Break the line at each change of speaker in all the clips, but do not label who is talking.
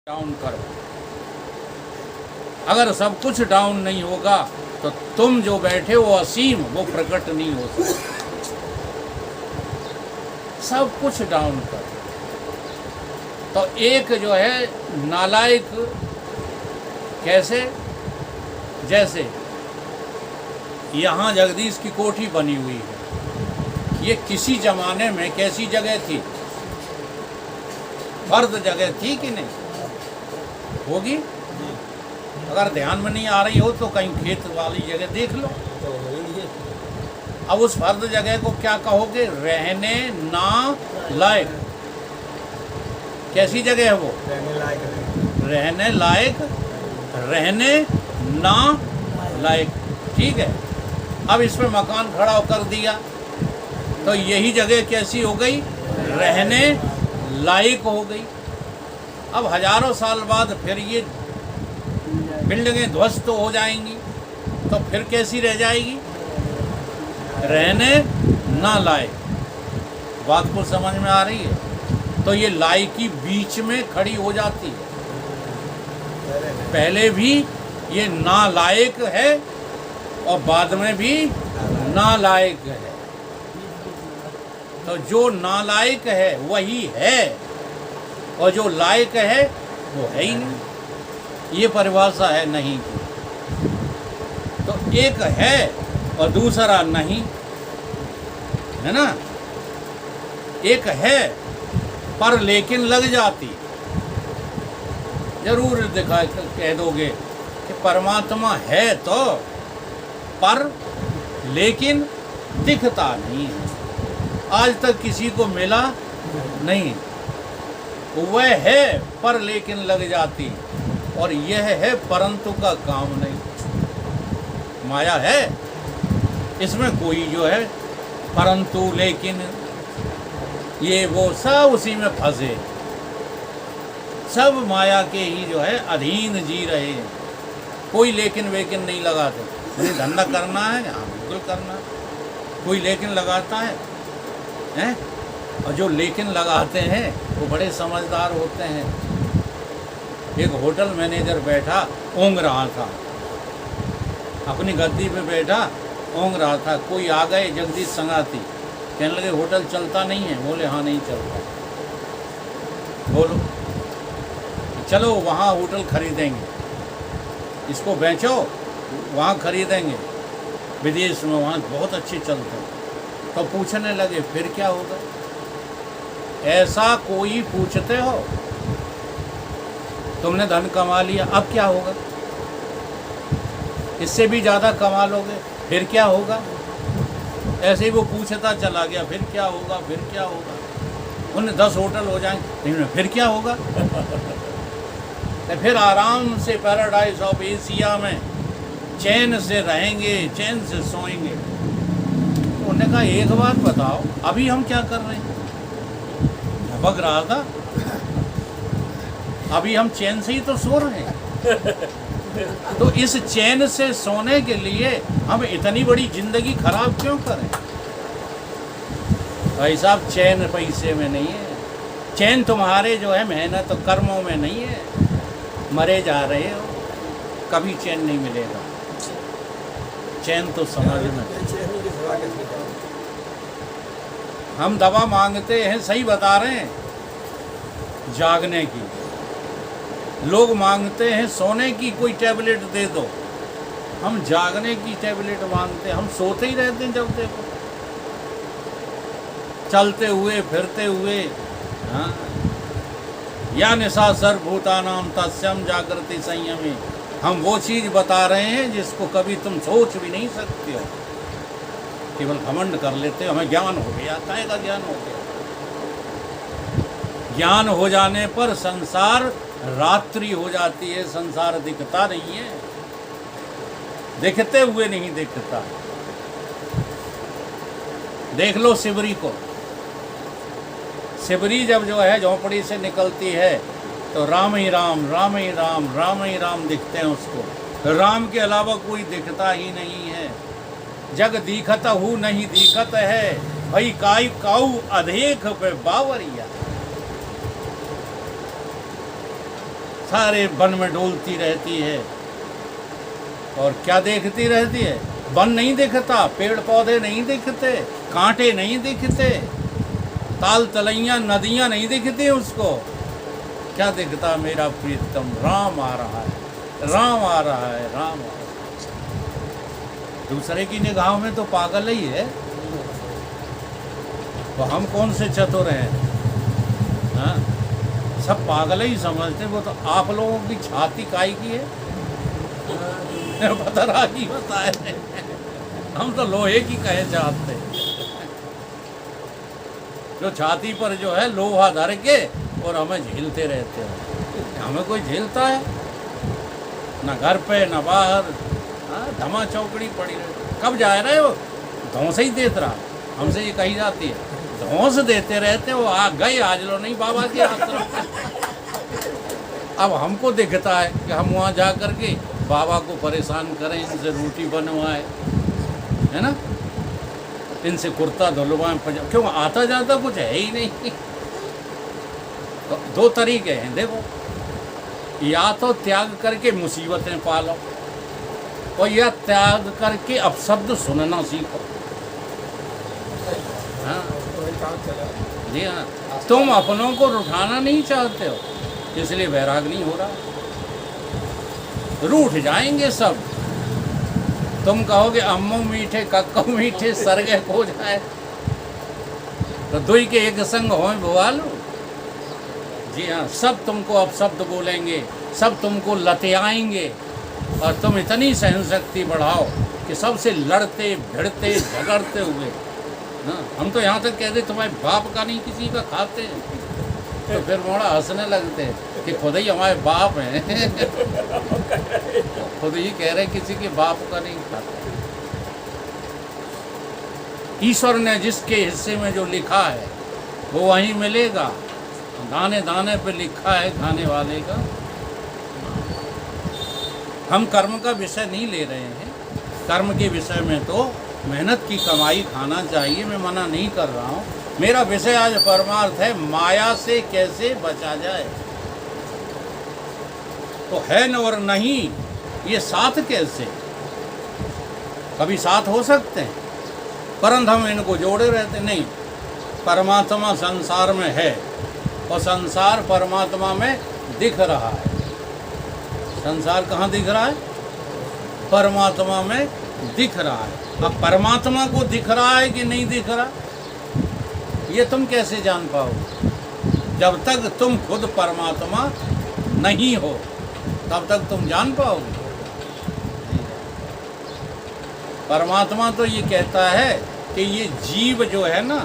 Down करो। अगर सब कुछ डाउन नहीं होगा तो तुम जो बैठे हो असीम वो प्रकट नहीं हो सकता। सब कुछ डाउन करो। तो एक जो है नालायक कैसे, जैसे यहाँ जगदीश की कोठी बनी हुई है, ये किसी जमाने में कैसी जगह थी? फर्द जगह थी कि नहीं? होगी। अगर ध्यान में नहीं आ रही हो तो कहीं खेत वाली जगह देख लो। अब उस फर्द जगह को क्या कहोगे? रहने ना लायक। कैसी जगह है वो? रहने लायक, रहने ना लायक। ठीक है। अब इसमें मकान खड़ा कर दिया तो यही जगह कैसी हो गई? रहने लायक हो गई। अब हजारों साल बाद फिर ये बिल्डिंगें ध्वस्त हो जाएंगी तो फिर कैसी रह जाएगी? रहने ना लायक। बात को समझ में आ रही है? तो ये लायकी बीच में खड़ी हो जाती है। पहले भी ये नालायक है और बाद में भी नालायक है। तो जो नालायक है वही है और जो लायक है वो है ही नहीं। ये परिभाषा है नहीं की। तो एक है और दूसरा नहीं, है ना? एक है पर लेकिन लग जाती। जरूर दिखा कह दोगे कि परमात्मा है तो, पर लेकिन दिखता नहीं है। आज तक किसी को मिला नहीं। वह है पर लेकिन लग जाती, और यह है परंतु का काम नहीं। माया है, इसमें कोई जो है परंतु लेकिन ये वो सब उसी में फंसे। सब माया के ही जो है अधीन जी रहे हैं। कोई लेकिन वेकिन नहीं लगाते। मुझे धंधा करना है, हाँ बिल्कुल करना है। कोई लेकिन लगाता है, हैं? और जो लेकिन लगाते हैं वो बड़े समझदार होते हैं। एक होटल मैनेजर बैठा ऊँघ रहा था, अपनी गद्दी पे बैठा ऊँघ रहा था। कोई आ गए जगदीश संगाती, कहने लगे होटल चलता नहीं है। बोले हाँ नहीं चलता। बोलो चलो वहाँ होटल खरीदेंगे, इसको बेचो, वहाँ खरीदेंगे विदेश में, वहाँ बहुत अच्छे चलते हैं। तो पूछने लगे फिर क्या होगा? ऐसा कोई पूछते हो? तुमने धन कमा लिया, अब क्या होगा? इससे भी ज़्यादा कमा लोगे, फिर क्या होगा? ऐसे ही वो पूछता चला गया, फिर क्या होगा, फिर क्या होगा? उन्हें 10 होटल हो जाएंगे, फिर क्या होगा? तो फिर आराम से पैराडाइज ऑफ एशिया में चैन से रहेंगे, चैन से सोएंगे। तो उन्होंने कहा एक बात बताओ, अभी हम क्या कर रहे हैं? भग रहा था, अभी हम चैन से ही तो सो रहे हैं। तो इस चैन से सोने के लिए हम इतनी बड़ी जिंदगी खराब क्यों करें? भाई साहब, चैन पैसे में नहीं है। चैन तुम्हारे जो है मेहनत और कर्मों में नहीं है। मरे जा रहे हो, कभी चैन नहीं मिलेगा। चैन तो समझ में। हम दवा मांगते हैं, सही बता रहे हैं, जागने की। लोग मांगते हैं सोने की, कोई टैबलेट दे दो। हम जागने की टैबलेट मांगते हैं। हम सोते ही रहते हैं जब देखो, चलते हुए फिरते हुए। हाँ, या निशा सर्वभूतानां तस्यं जागृति संयमी। हम वो चीज़ बता रहे हैं जिसको कभी तुम सोच भी नहीं सकते हो। केवल घमंड कर लेते हो, हमें ज्ञान हो गया। काहे का ज्ञान हो गया? ज्ञान हो जाने पर संसार रात्रि हो जाती है। संसार दिखता नहीं है, दिखते हुए नहीं दिखता। देख लो शिवरी को। शिवरी जब जो है झोंपड़ी से निकलती है तो राम ही राम, राम ही राम, राम ही राम दिखते हैं उसको। राम के अलावा कोई दिखता ही नहीं है। जग दिखत हूँ नहीं दिखत है, भाई काई काऊ अधेख पे बावरिया। सारे वन में डोलती रहती है और क्या देखती रहती है? वन नहीं दिखता, पेड़ पौधे नहीं दिखते, कांटे नहीं दिखते, ताल तलैया नदियां नहीं दिखती उसको। क्या दिखता? मेरा प्रीतम राम आ रहा है, राम आ रहा है, राम आ रहा है। दूसरे की निगाहों में तो पागल ही है, तो हम कौन से चतुर हैं? हाँ, सब पागल ही समझते। वो तो आप लोगों की छाती काई की है बता रहा की होता है। हम तो लोहे की कहे चाहते, जो छाती पर जो है लोहा धर के और हमें झेलते रहते हैं। हमें कोई झेलता है? ना घर पे ना बाहर, धमा चौकड़ी पड़ी रहे। कब जा रहे हो? धौंस ही देते रहा। हमसे ये कही जाती है, धौंस देते रहते हो। आ गए, आज लो नहीं बाबा के आश्रम। अब हमको दिखता है कि हम वहाँ जा कर के बाबा को परेशान करें, इनसे रोटी बनवाए, है ना, इनसे कुर्ता धुलवाएं, क्यों? आता जाता कुछ है ही नहीं। तो दो तरीके हैं, देखो, या तो त्याग करके मुसीबतें पालो, और या त्याग करके अपशब्द सुनना सीखो। हाँ जी हाँ, तुम अपनों को उठाना नहीं चाहते हो, इसलिए वैराग नहीं हो रहा। रूठ जाएंगे सब। तुम कहोगे अम्मो मीठे कक्को मीठे सरगे हो जाए, तो दुई के एक संग हो भवालू। जी हाँ, सब तुमको अपशब्द बोलेंगे, सब तुमको लतियाएंगे, और तुम इतनी सहनशक्ति बढ़ाओ कि सबसे लड़ते भिड़ते झगड़ते हुए, हाँ, हम तो यहाँ तक कहते तुम्हारे बाप का नहीं किसी का खाते, तो फिर मोड़ा हंसने लगते कि खुद ही हमारे बाप हैं। खुद ही कह रहे किसी के बाप का नहीं खाते। ईश्वर ने जिसके हिस्से में जो लिखा है वो वहीं मिलेगा। दाने दाने पे लिखा है खाने वाले का। हम कर्म का विषय नहीं ले रहे हैं। कर्म के विषय में तो मेहनत की कमाई खाना चाहिए, मैं मना नहीं कर रहा हूँ। मेरा विषय आज परमार्थ है, माया से कैसे बचा जाए। तो है न और नहीं, ये साथ कैसे? कभी साथ हो सकते हैं, परंतु हम इनको जोड़े रहते नहीं। परमात्मा संसार में है और संसार परमात्मा में दिख रहा है। संसार कहाँ दिख रहा है? परमात्मा में दिख रहा है। अब परमात्मा को दिख रहा है कि नहीं दिख रहा, ये तुम कैसे जान पाओगे? जब तक तुम खुद परमात्मा नहीं हो तब तक तुम जान पाओगे? परमात्मा तो ये कहता है कि ये जीव जो है ना,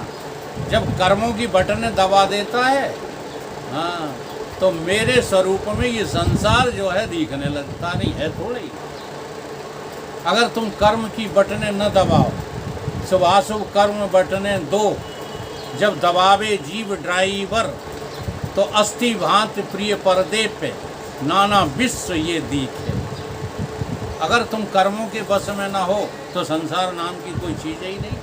जब कर्मों की बटनें दबा देता है, हाँ, तो मेरे स्वरूप में ये संसार जो है दिखने लगता नहीं है थोड़ा ही। अगर तुम कर्म की बटनें न दबाओ, शुभाशुभ कर्म बटनें दो, जब दबावे जीव ड्राइवर, तो अस्थि भांति प्रिय पर्दे पे नाना विश्व ये दिखे। अगर तुम कर्मों के बस में ना हो तो संसार नाम की कोई चीज़ ही नहीं।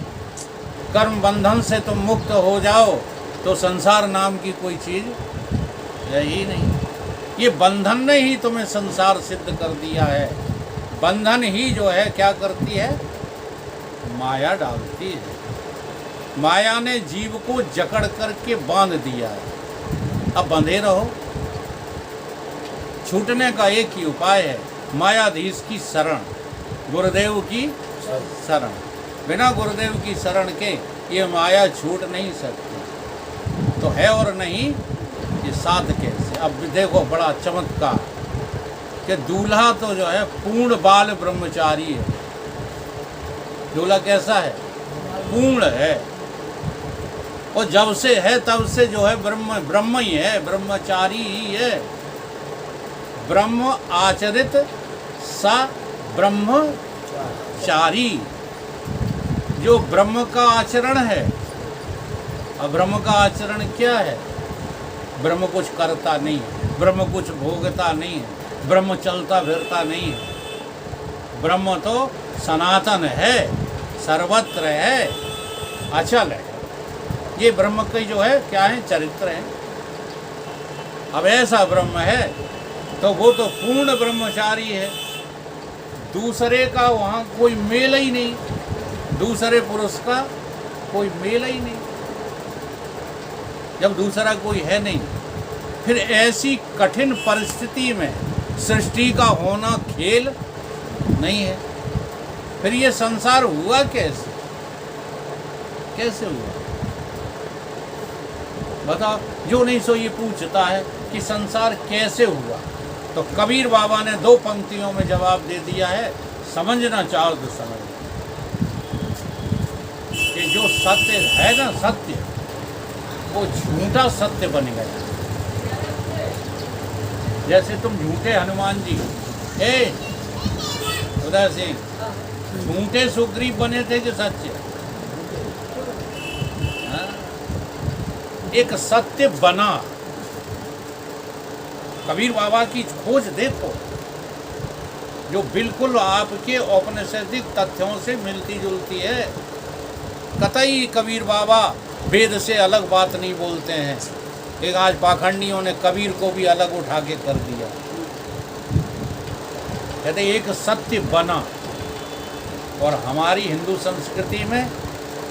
कर्म बंधन से तुम मुक्त हो जाओ तो संसार नाम की कोई चीज़ है ही नहीं। ये बंधन ने ही तुम्हें संसार सिद्ध कर दिया है। बंधन ही जो है क्या करती है? माया डालती है। माया ने जीव को जकड़ करके बांध दिया है। अब बंधे रहो। छूटने का एक ही उपाय है, मायाधीश की शरण, गुरुदेव की शरण। बिना गुरुदेव की शरण के ये माया छूट नहीं सकती। तो है और नहीं, ये साथ कैसे? अब देखो बड़ा चमत्कार कि दूल्हा तो जो है पूर्ण बाल ब्रह्मचारी है। दूल्हा कैसा है? पूर्ण है। और जब से है तब से जो है ब्रह्म ही है, ब्रह्मचारी ही है। ब्रह्म आचरित सा ब्रह्मचारी, जो ब्रह्म का आचरण है। अब ब्रह्म का आचरण क्या है? ब्रह्म कुछ करता नहीं है, ब्रह्म कुछ भोगता नहीं है, ब्रह्म चलता फिरता नहीं है। ब्रह्म तो सनातन है, सर्वत्र है, अचल है। ये ब्रह्म की जो है क्या है? चरित्र है। अब ऐसा ब्रह्म है तो वो तो पूर्ण ब्रह्मचारी है, दूसरे का वहाँ कोई मेल ही नहीं, दूसरे पुरुष का कोई मेल ही नहीं। जब दूसरा कोई है नहीं, फिर ऐसी कठिन परिस्थिति में सृष्टि का होना खेल नहीं है। फिर ये संसार हुआ कैसे, कैसे हुआ बताओ? जो नहीं सो ये पूछता है कि संसार कैसे हुआ, तो कबीर बाबा ने 2 पंक्तियों में जवाब दे दिया है। समझना चाहो तो समझ कि जो सत्य है ना, सत्य वो झूठा सत्य बन गया। जैसे तुम झूठे हनुमान जी, उदय सिंह, झूठे सुग्रीव बने थे कि सत्य? हाँ? एक सत्य बना। कबीर बाबा की खोज देखो, जो बिल्कुल आपके औपनिषदिक तथ्यों से मिलती जुलती है। कतई कबीर बाबा वेद से अलग बात नहीं बोलते हैं। एक आज पाखंडियों ने कबीर को भी अलग उठा के कर दिया। कहते एक सत्य बना। और हमारी हिंदू संस्कृति में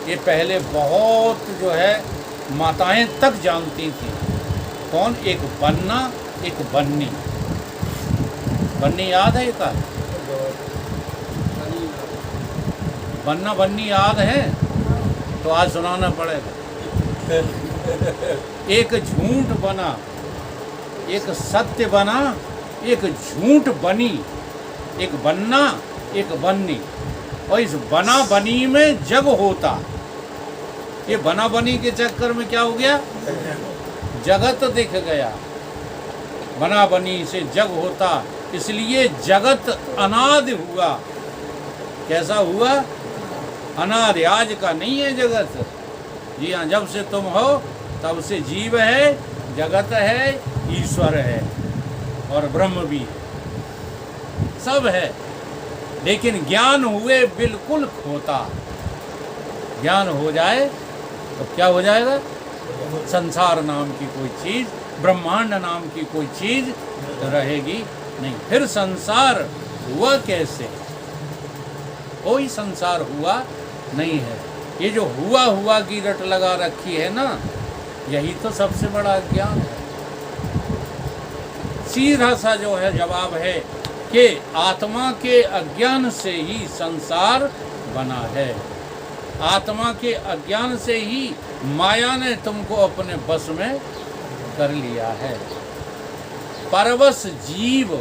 ये पहले बहुत जो है माताएं तक जानती थी। कौन? एक बनना, एक बननी। बननी याद है? एक बनना बननी याद है? तो आज सुनाना पड़ेगा। एक झूठ बना, एक सत्य बना, एक झूठ बनी, एक बनना, एक बननी। और इस बना बनी में जग होता। ये बना बनी के चक्कर में क्या हो गया? जगत दिख गया। बना बनी से जग होता, इसलिए जगत अनादि हुआ। कैसा हुआ? अनादि, आज का नहीं है जगत। जी हाँ, जब से तुम हो तब से जीव है, जगत है, ईश्वर है और ब्रह्म भी है, सब है। लेकिन ज्ञान हुए बिल्कुल खोता। ज्ञान हो जाए तो क्या हो जाएगा? संसार नाम की कोई चीज़, ब्रह्मांड नाम की कोई चीज़ रहेगी नहीं। फिर संसार हुआ कैसे? कोई संसार हुआ नहीं है। ये जो हुआ हुआ की रट लगा रखी है ना, यही तो सबसे बड़ा ज्ञान है। सीधा सा जो है जवाब है कि आत्मा के अज्ञान से ही संसार बना है। आत्मा के अज्ञान से ही माया ने तुमको अपने बस में कर लिया है। परवश जीव,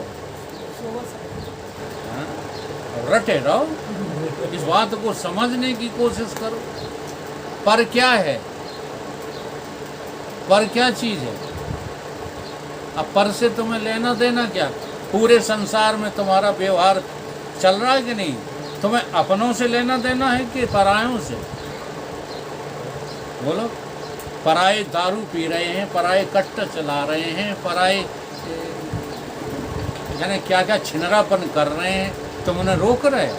हाँ? रटे रहो, इस बात को समझने की कोशिश करो। पर क्या है? पर क्या चीज है? अब पर से तुम्हें लेना देना क्या? पूरे संसार में तुम्हारा व्यवहार चल रहा है कि नहीं? तुम्हें अपनों से लेना देना है कि परायों से? बोलो। पराये दारू पी रहे हैं, पराये कट्टा चला रहे हैं, पराये जाने क्या क्या छिनरापन कर रहे हैं, तुम उन्हें रोक रहे हो।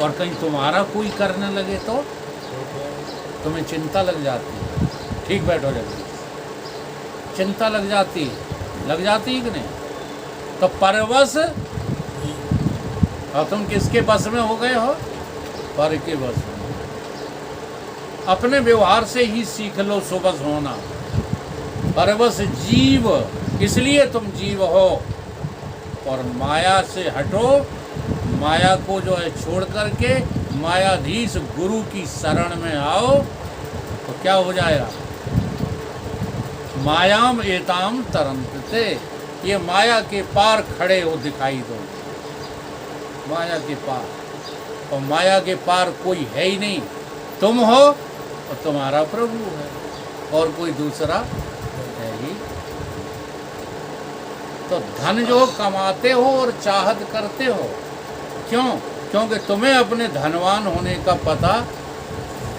और कहीं तुम्हारा कोई करने लगे तो तुम्हें चिंता लग जाती है। ठीक बैठो जल्दी, चिंता लग जाती है कि नहीं? तो परवश, और तुम किसके बस में हो गए हो? पर के बस में। अपने व्यवहार से ही सीख लो सुबस होना। परवश जीव, इसलिए तुम जीव हो। और माया से हटो, माया को जो है छोड़ करके मायाधीश गुरु की शरण में आओ, तो क्या हो जाएगा? मायाम एताम तरंतते, ये माया के पार खड़े हो दिखाई दो। माया के पार, और माया के पार कोई है ही नहीं। तुम हो और तुम्हारा प्रभु है, और कोई दूसरा है ही। तो धन जो कमाते हो और चाहत करते हो, क्यों? क्योंकि तुम्हें अपने धनवान होने का पता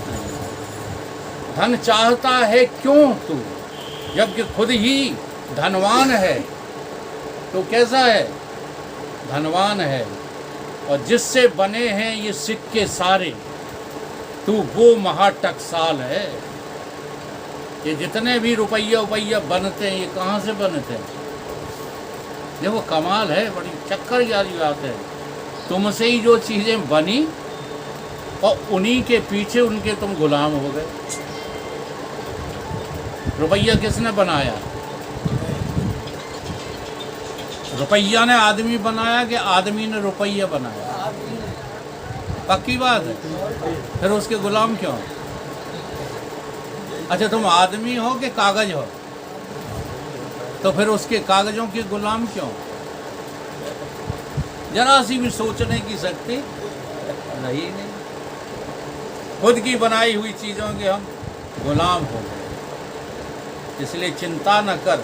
नहीं। धन चाहता है क्यों तू, जबकि खुद ही धनवान है? तो कैसा है? धनवान है। और जिससे बने हैं ये सिक्के सारे, तू वो महाटकसाल है। ये जितने भी रुपया बनते हैं, ये कहाँ से बनते हैं? देखो कमाल है, बड़ी चक्कर वाली बात है। तुमसे ही जो चीज़ें बनी और उन्हीं के पीछे उनके तुम गुलाम हो गए। रुपया किसने बनाया? रुपया ने आदमी बनाया कि आदमी ने रुपया बनाया? पक्की बात है। फिर उसके गुलाम क्यों? अच्छा, तुम आदमी हो कि कागज हो? तो फिर उसके कागजों के गुलाम क्यों? जरा सी भी सोचने की शक्ति नहीं। खुद की बनाई हुई चीज़ों के हम गुलाम हो गए। इसलिए चिंता न कर,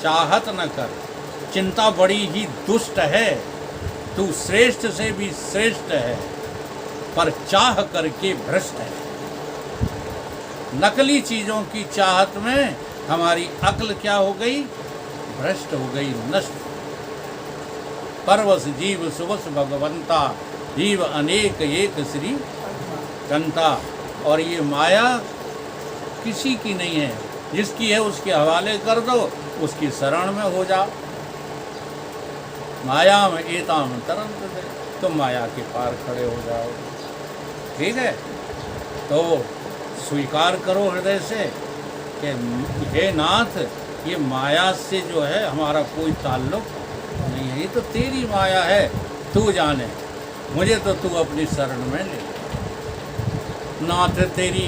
चाहत न कर। चिंता बड़ी ही दुष्ट है, तू श्रेष्ठ से भी श्रेष्ठ है, पर चाह करके भ्रष्ट है। नकली चीज़ों की चाहत में हमारी अक्ल क्या हो गई? भ्रष्ट हो गई, नष्ट। परवश जीव सुबस भगवंता, जीव अनेक एक श्री कंता। और ये माया किसी की नहीं है, जिसकी है उसके हवाले कर दो, उसकी शरण में हो जाओ। माया में एताम तरंत दे, तुम माया के पार खड़े हो जाओ। ठीक है, तो स्वीकार करो हृदय से कि हे नाथ, ये माया से जो है हमारा कोई ताल्लुक नहीं है, ये तो तेरी माया है, तू जाने, मुझे तो तू अपनी शरण में ले। नाथ तेरी